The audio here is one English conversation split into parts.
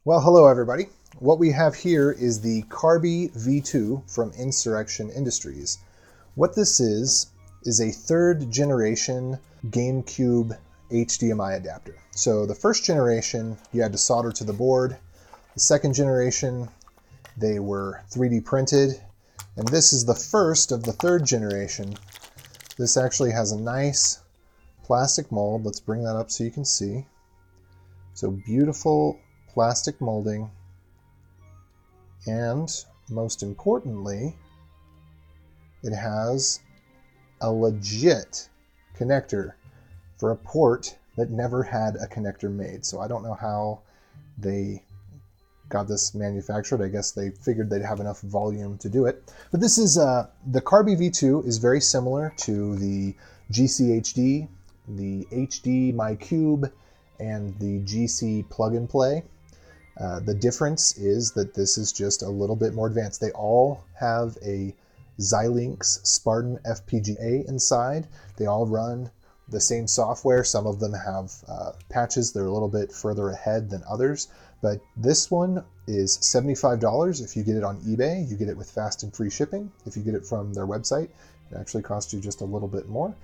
Well, hello everybody. What we have here is the Carby V2 from Insurrection Industries. What this is a third generation GameCube HDMI adapter. So the first generation you had to solder to the board. The second generation they were 3D printed. And this is the first of the third generation. This actually has a nice plastic mold. Let's bring that up so you can see. So beautiful plastic molding, and most importantly, it has a legit connector for a port that never had a connector made. So I don't know how they got this manufactured. I guess they figured they'd have enough volume to do it. But this is the Carby V2 is very similar to the GCHD, the HD My Cube, and the GC Plug and Play. The difference is that this is just a little bit more advanced. They all have a Xilinx Spartan FPGA inside. They all run the same software. Some of them have patches that are a little bit further ahead than others, but this one is $75. If you get it on eBay, you get it with fast and free shipping. If you get it from their website, it actually costs you just a little bit more.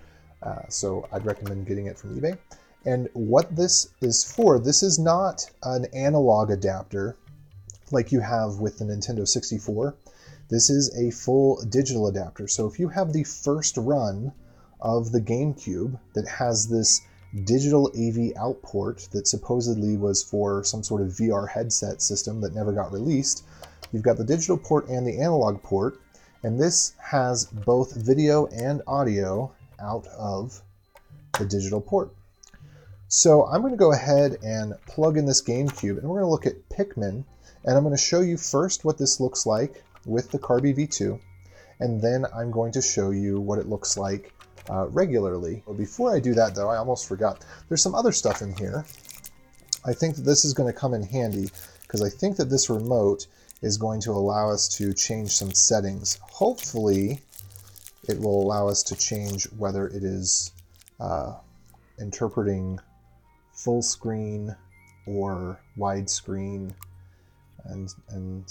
So I'd recommend getting it from eBay. And what this is for, this is not an analog adapter like you have with the Nintendo 64. This is a full digital adapter. So if you have the first run of the GameCube that has this digital AV out port that supposedly was for some sort of VR headset system that never got released, you've got the digital port and the analog port, and this has both video and audio out of the digital port. So I'm going to go ahead and plug in this GameCube, and we're going to look at Pikmin, and I'm going to show you first what this looks like with the Carby V2, and then I'm going to show you what it looks like regularly. Well, before I do that though, I almost forgot. There's some other stuff in here. I think that this is going to come in handy because I think that this remote is going to allow us to change some settings. Hopefully it will allow us to change whether it is interpreting full screen or widescreen, and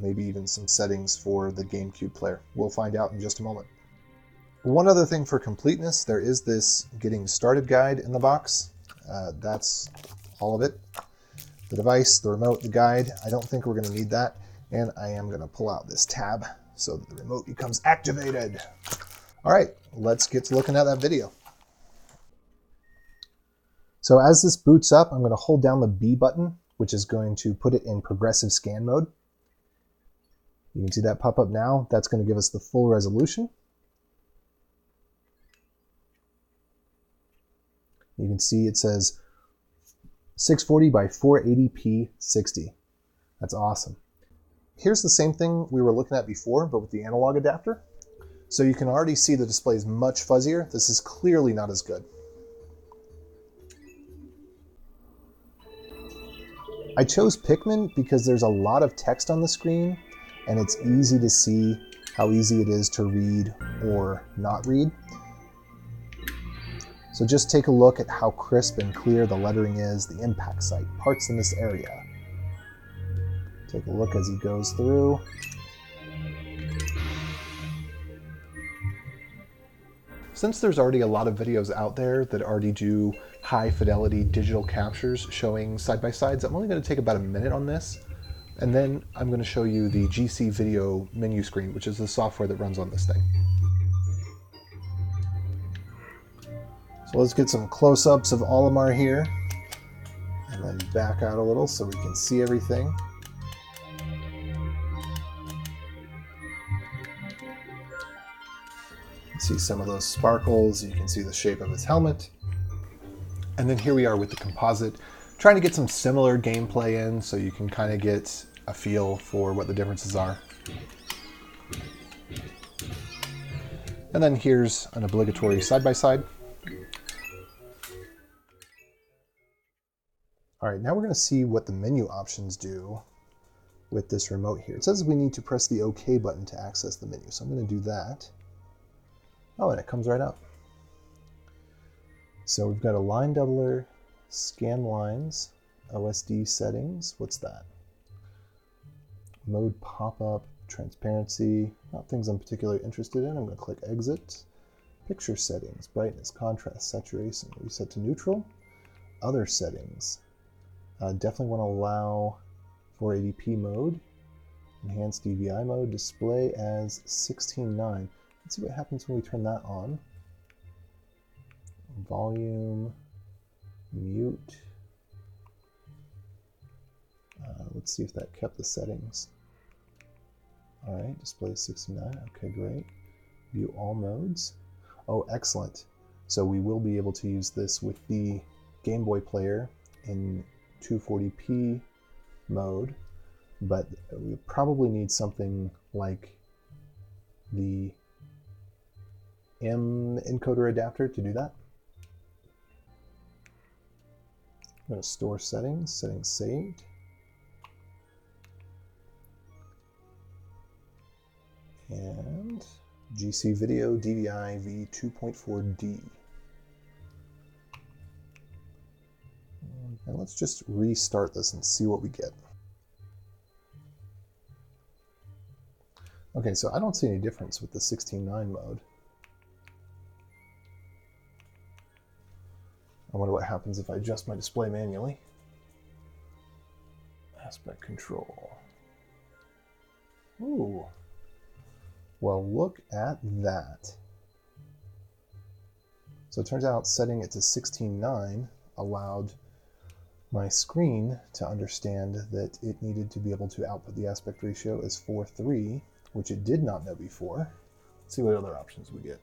maybe even some settings for the GameCube player. We'll find out in just a moment. One other thing for completeness, there is this getting started guide in the box. That's all of it. The device, the remote, the guide. I don't think we're going to need that, and I am going to pull out this tab so that the remote becomes activated. All right, let's get to looking at that video. So as this boots up, I'm going to hold down the B button, which is going to put it in progressive scan mode. You can see that pop up now. That's going to give us the full resolution. You can see it says 640 by 480p 60. That's awesome. Here's the same thing we were looking at before, but with the analog adapter. So you can already see the display is much fuzzier. This is clearly not as good. I chose Pikmin because there's a lot of text on the screen, and it's easy to see how easy it is to read or not read. So just take a look at how crisp and clear the lettering is, the impact site, parts in this area. Take a look as he goes through. Since there's already a lot of videos out there that already do high fidelity digital captures showing side-by-sides, I'm only going to take about a minute on this, and then I'm going to show you the GC Video menu screen, which is the software that runs on this thing. So let's get some close-ups of Olimar here, and then back out a little so we can see everything. See some of those sparkles, you can see the shape of its helmet. And then here we are with the composite, trying to get some similar gameplay in so you can kind of get a feel for what the differences are. And then here's an obligatory side-by-side. All right, now we're going to see what the menu options do with this remote here. It says we need to press the OK button to access the menu, so I'm going to do that. Oh, and it comes right up. So we've got a line doubler, scan lines, OSD settings. What's that? Mode pop-up, transparency, not things I'm particularly interested in. I'm going to click exit. Picture settings, brightness, contrast, saturation, reset to neutral. Other settings, definitely want to allow 480p mode, enhanced DVI mode, display as 16:9. Let's see what happens when we turn that on. Volume, mute. Let's see if that kept the settings. All right, display 69, okay, great. View all modes. Oh, excellent. So we will be able to use this with the Game Boy player in 240p mode, but we probably need something like the M encoder adapter to do that. I'm going to store settings, settings saved. And GC Video DVI V2.4D. And let's just restart this and see what we get. Okay, so I don't see any difference with the 16:9 mode. I wonder what happens if I adjust my display manually. Aspect control. Ooh. Well, look at that. So it turns out setting it to 16:9 allowed my screen to understand that it needed to be able to output the aspect ratio as 4:3, which it did not know before. Let's see what other options we get.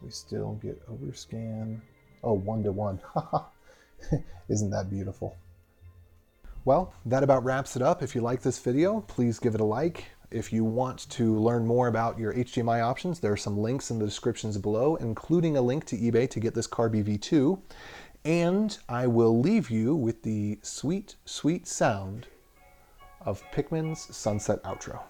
We still get overscan. Oh, 1:1. Haha. Isn't that beautiful? Well, that about wraps it up. If you like this video, please give it a like. If you want to learn more about your HDMI options, there are some links in the descriptions below, including a link to eBay to get this Carby V2. And I will leave you with the sweet, sweet sound of Pikmin's Sunset outro.